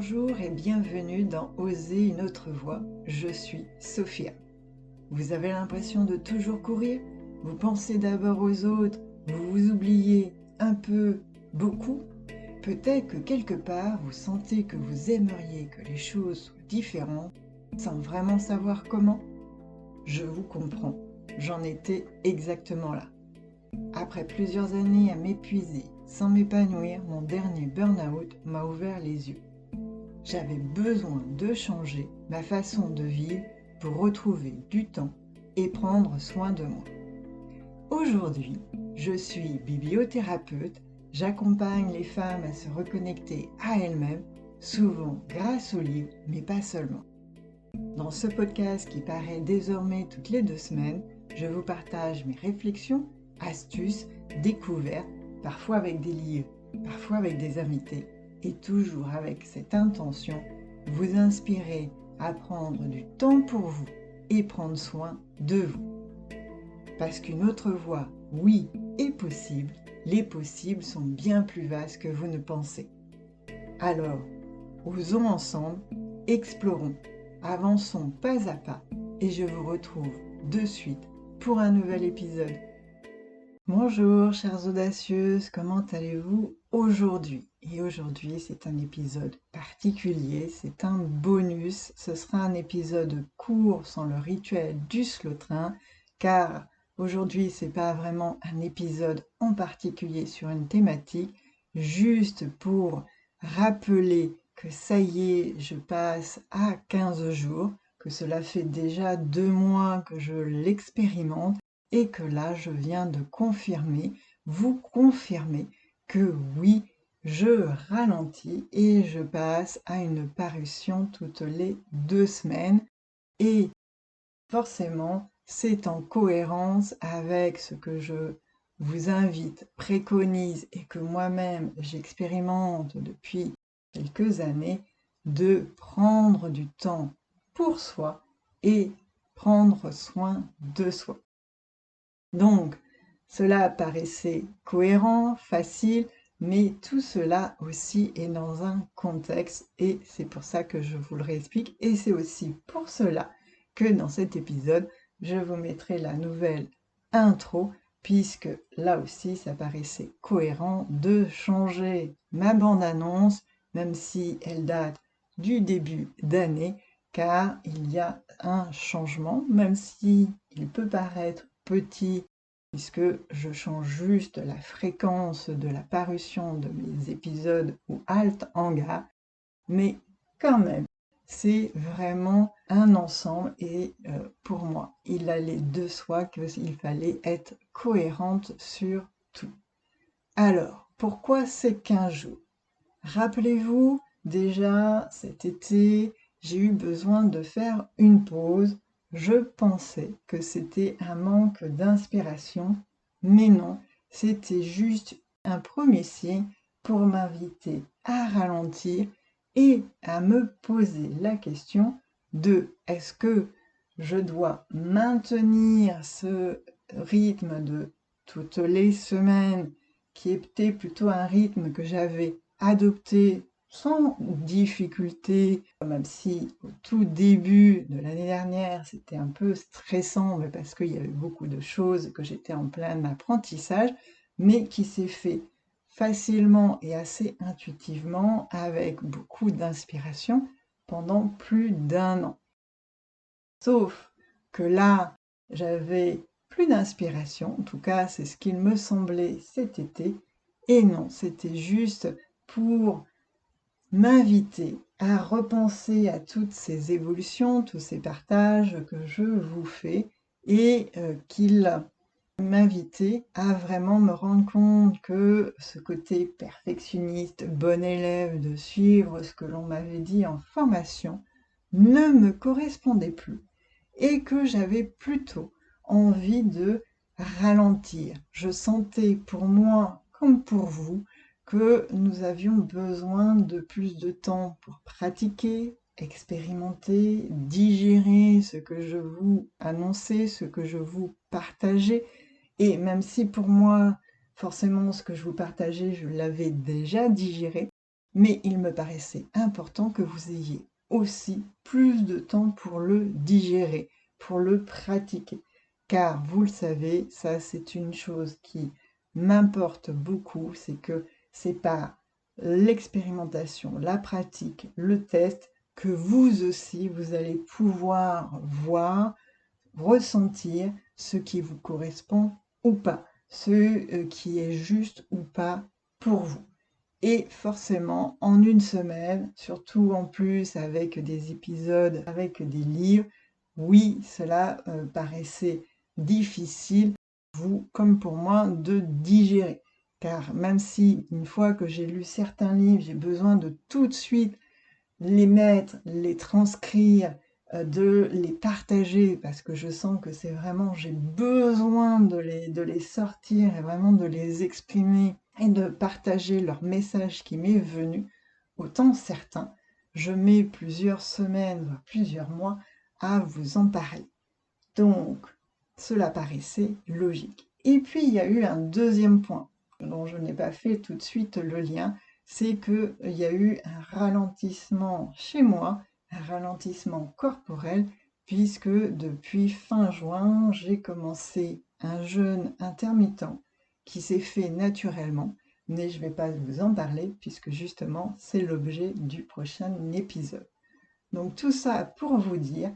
Bonjour et bienvenue dans Oser une autre voie. Je suis Sophia. Vous avez l'impression de toujours courir? Vous pensez d'abord aux autres, vous vous oubliez un peu, beaucoup? Peut-être que quelque part vous sentez que vous aimeriez que les choses soient différentes sans vraiment savoir comment? Je vous comprends, j'en étais exactement là. Après plusieurs années à m'épuiser, sans m'épanouir, mon dernier burn-out m'a ouvert les yeux. J'avais besoin de changer ma façon de vivre pour retrouver du temps et prendre soin de moi. Aujourd'hui, je suis bibliothérapeute, j'accompagne les femmes à se reconnecter à elles-mêmes, souvent grâce aux livres, mais pas seulement. Dans ce podcast qui paraît désormais toutes les 2 semaines, je vous partage mes réflexions, astuces, découvertes, parfois avec des livres, parfois avec des invités, et toujours avec cette intention, vous inspirer à prendre du temps pour vous et prendre soin de vous. Parce qu'une autre voie, oui, est possible, les possibles sont bien plus vastes que vous ne pensez. Alors, osons ensemble, explorons, avançons pas à pas, et je vous retrouve de suite pour un nouvel épisode. Bonjour chères audacieuses, comment allez-vous aujourd'hui? Et aujourd'hui c'est un épisode particulier, c'est un bonus, ce sera un épisode court sans le rituel du slow train, car aujourd'hui c'est pas vraiment un épisode en particulier sur une thématique, juste pour rappeler que ça y est, je passe à 15 jours, que cela fait déjà 2 mois que je l'expérimente, et que là, je viens de vous confirmer que oui, je ralentis et je passe à une parution toutes les 2 semaines. Et forcément, c'est en cohérence avec ce que je vous invite, préconise et que moi-même j'expérimente depuis quelques années, de prendre du temps pour soi et prendre soin de soi. Donc, cela paraissait cohérent, facile, mais tout cela aussi est dans un contexte et c'est pour ça que je vous le réexplique et c'est aussi pour cela que dans cet épisode, je vous mettrai la nouvelle intro puisque là aussi, ça paraissait cohérent de changer ma bande-annonce, même si elle date du début d'année, car il y a un changement, même si il peut paraître petit, puisque je change juste la fréquence de la parution de mes épisodes ou halte en gare, mais quand même, c'est vraiment un ensemble et pour moi, il allait de soi qu'il fallait être cohérente sur tout. Alors, pourquoi ces 15 jours? Rappelez-vous, déjà cet été, j'ai eu besoin de faire une pause. Je pensais que c'était un manque d'inspiration, mais non, c'était juste un premier signe pour m'inviter à ralentir et à me poser la question de est-ce que je dois maintenir ce rythme de toutes les semaines qui était plutôt un rythme que j'avais adopté sans difficulté, même si au tout début de l'année dernière, c'était un peu stressant, mais parce qu'il y avait beaucoup de choses, que j'étais en plein apprentissage, mais qui s'est fait facilement et assez intuitivement, avec beaucoup d'inspiration, pendant plus d'1 an. Sauf que là, j'avais plus d'inspiration, en tout cas c'est ce qu'il me semblait cet été, et non, c'était juste pour m'inviter à repenser à toutes ces évolutions, tous ces partages que je vous fais, et qu'il m'invitait à vraiment me rendre compte que ce côté perfectionniste, bon élève, de suivre ce que l'on m'avait dit en formation, ne me correspondait plus et que j'avais plutôt envie de ralentir. Je sentais pour moi comme pour vous que nous avions besoin de plus de temps pour pratiquer, expérimenter, digérer ce que je vous annonçais, ce que je vous partageais. Et même si pour moi, forcément, ce que je vous partageais, je l'avais déjà digéré, mais il me paraissait important que vous ayez aussi plus de temps pour le digérer, pour le pratiquer. Car vous le savez, ça c'est une chose qui m'importe beaucoup, c'est que c'est par l'expérimentation, la pratique, le test, que vous aussi, vous allez pouvoir voir, ressentir ce qui vous correspond ou pas, ce qui est juste ou pas pour vous. Et forcément, en une semaine, surtout en plus avec des épisodes, avec des livres, oui, cela paraissait difficile, vous comme pour moi, de digérer. Car même si, une fois que j'ai lu certains livres, j'ai besoin de tout de suite les mettre, les transcrire, de les partager, parce que je sens que c'est vraiment, j'ai besoin de les sortir et vraiment de les exprimer et de partager leur message qui m'est venu, autant certains, je mets plusieurs semaines, voire plusieurs mois à vous en parler. Donc, cela paraissait logique. Et puis, il y a eu un deuxième point dont je n'ai pas fait tout de suite le lien, c'est qu'il y a eu un ralentissement chez moi, un ralentissement corporel, puisque depuis fin juin, j'ai commencé un jeûne intermittent qui s'est fait naturellement, mais je ne vais pas vous en parler, puisque justement, c'est l'objet du prochain épisode. Donc tout ça pour vous dire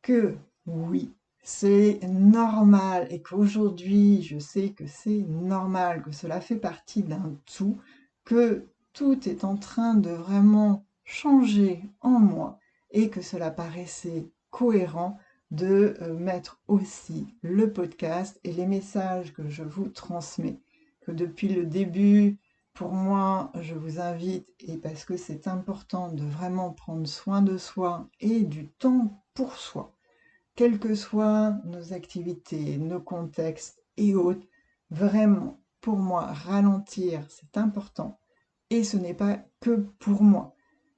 que oui, c'est normal et qu'aujourd'hui, je sais que c'est normal, que cela fait partie d'un tout, que tout est en train de vraiment changer en moi et que cela paraissait cohérent de mettre aussi le podcast et les messages que je vous transmets. Que depuis le début, pour moi, je vous invite, et parce que c'est important de vraiment prendre soin de soi et du temps pour soi, quelles que soient nos activités, nos contextes et autres, vraiment, pour moi, ralentir, c'est important. Et ce n'est pas que pour moi.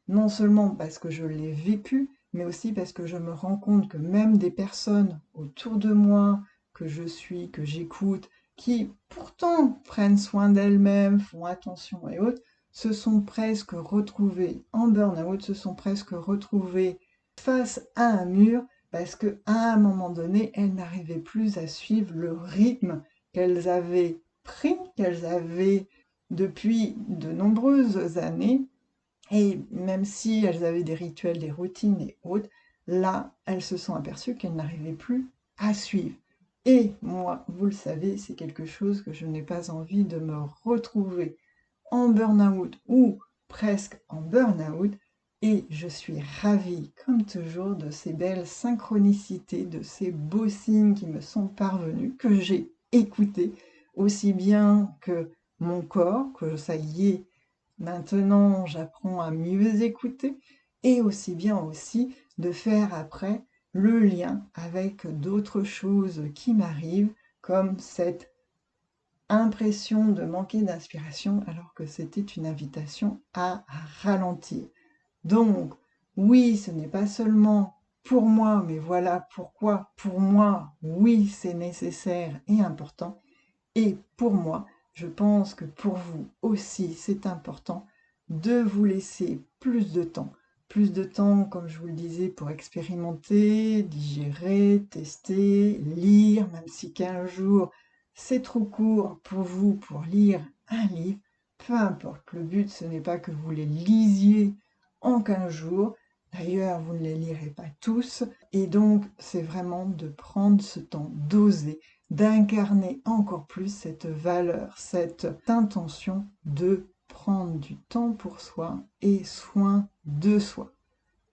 Non seulement parce que je l'ai vécu, mais aussi parce que je me rends compte que même des personnes autour de moi, que je suis, que j'écoute, qui pourtant prennent soin d'elles-mêmes, font attention et autres, se sont presque retrouvées en burn-out, se sont presque retrouvées face à un mur parce qu'à un moment donné, elles n'arrivaient plus à suivre le rythme qu'elles avaient pris, qu'elles avaient depuis de nombreuses années, et même si elles avaient des rituels, des routines et autres, là, elles se sont aperçues qu'elles n'arrivaient plus à suivre. Et moi, vous le savez, c'est quelque chose que je n'ai pas envie de me retrouver en burn-out ou presque en burn-out. Et je suis ravie, comme toujours, de ces belles synchronicités, de ces beaux signes qui me sont parvenus, que j'ai écoutés, aussi bien que mon corps, que ça y est, maintenant j'apprends à mieux écouter, et aussi bien aussi de faire après le lien avec d'autres choses qui m'arrivent, comme cette impression de manquer d'inspiration alors que c'était une invitation à ralentir. Donc, oui, ce n'est pas seulement pour moi, mais voilà pourquoi pour moi, oui, c'est nécessaire et important. Et pour moi, je pense que pour vous aussi, c'est important de vous laisser plus de temps. Plus de temps, comme je vous le disais, pour expérimenter, digérer, tester, lire, même si 15 jours, c'est trop court pour vous pour lire un livre. Peu importe, le but, ce n'est pas que vous les lisiez en 15 jours. D'ailleurs, vous ne les lirez pas tous. Et donc, c'est vraiment de prendre ce temps, d'oser, d'incarner encore plus cette valeur, cette intention de prendre du temps pour soi et soin de soi.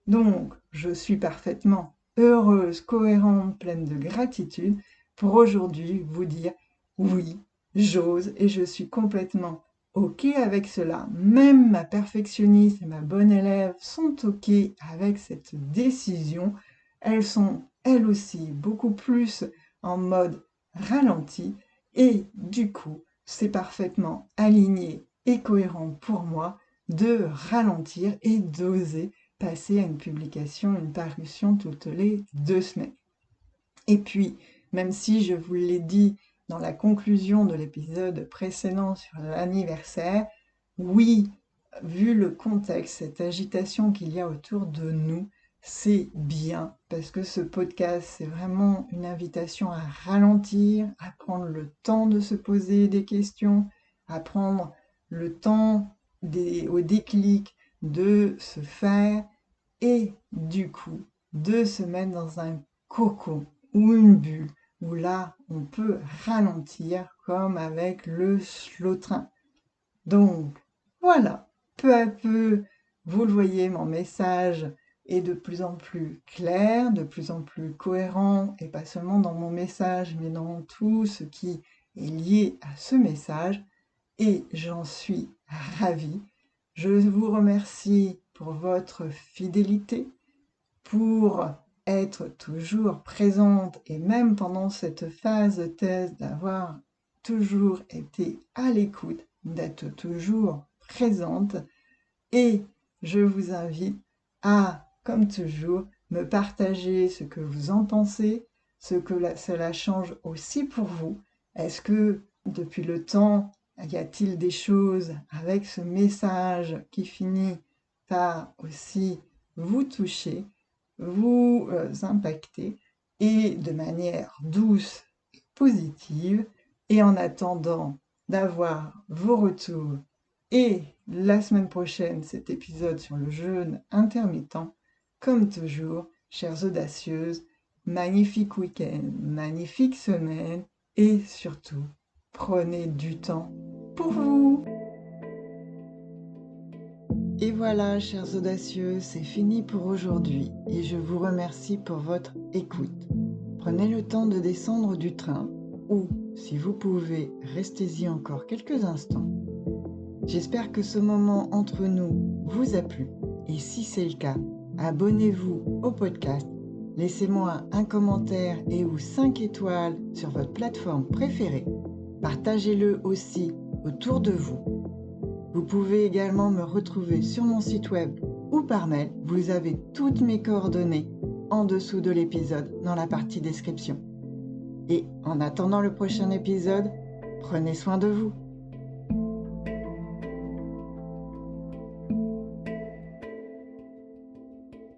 Donc, je suis parfaitement heureuse, cohérente, pleine de gratitude pour aujourd'hui vous dire oui, j'ose et je suis complètement OK avec cela. Même ma perfectionniste et ma bonne élève sont OK avec cette décision. Elles sont, elles aussi, beaucoup plus en mode ralenti et du coup, c'est parfaitement aligné et cohérent pour moi de ralentir et d'oser passer à une publication, une parution toutes les 2 semaines. Et puis, même si je vous l'ai dit dans la conclusion de l'épisode précédent sur l'anniversaire, oui, vu le contexte, cette agitation qu'il y a autour de nous, c'est bien parce que ce podcast, c'est vraiment une invitation à ralentir, à prendre le temps de se poser des questions, à prendre le temps au déclic de se faire et du coup de se mettre dans un cocon ou une bulle où là on peut ralentir comme avec le slow train. Donc voilà, peu à peu, vous le voyez, mon message est de plus en plus clair, de plus en plus cohérent, et pas seulement dans mon message, mais dans tout ce qui est lié à ce message, et j'en suis ravie. Je vous remercie pour votre fidélité, pour être toujours présente, et même pendant cette phase de thèse, d'avoir toujours été à l'écoute, d'être toujours présente. Et je vous invite à, comme toujours, me partager ce que vous en pensez, ce que cela change aussi pour vous. Est-ce que depuis le temps, y a-t-il des choses avec ce message qui finit par aussi vous toucher, vous impacter, et de manière douce et positive? Et en attendant d'avoir vos retours et la semaine prochaine, cet épisode sur le jeûne intermittent, comme toujours, chères audacieuses, magnifique week-end, magnifique semaine et surtout, prenez du temps pour vous. Et voilà, chères audacieuses, c'est fini pour aujourd'hui et je vous remercie pour votre écoute. Prenez le temps de descendre du train ou, si vous pouvez, restez-y encore quelques instants. J'espère que ce moment entre nous vous a plu et si c'est le cas, abonnez-vous au podcast, laissez-moi un commentaire et ou 5 étoiles sur votre plateforme préférée. Partagez-le aussi autour de vous. Vous pouvez également me retrouver sur mon site web ou par mail. Vous avez toutes mes coordonnées en dessous de l'épisode dans la partie description. Et en attendant le prochain épisode, prenez soin de vous.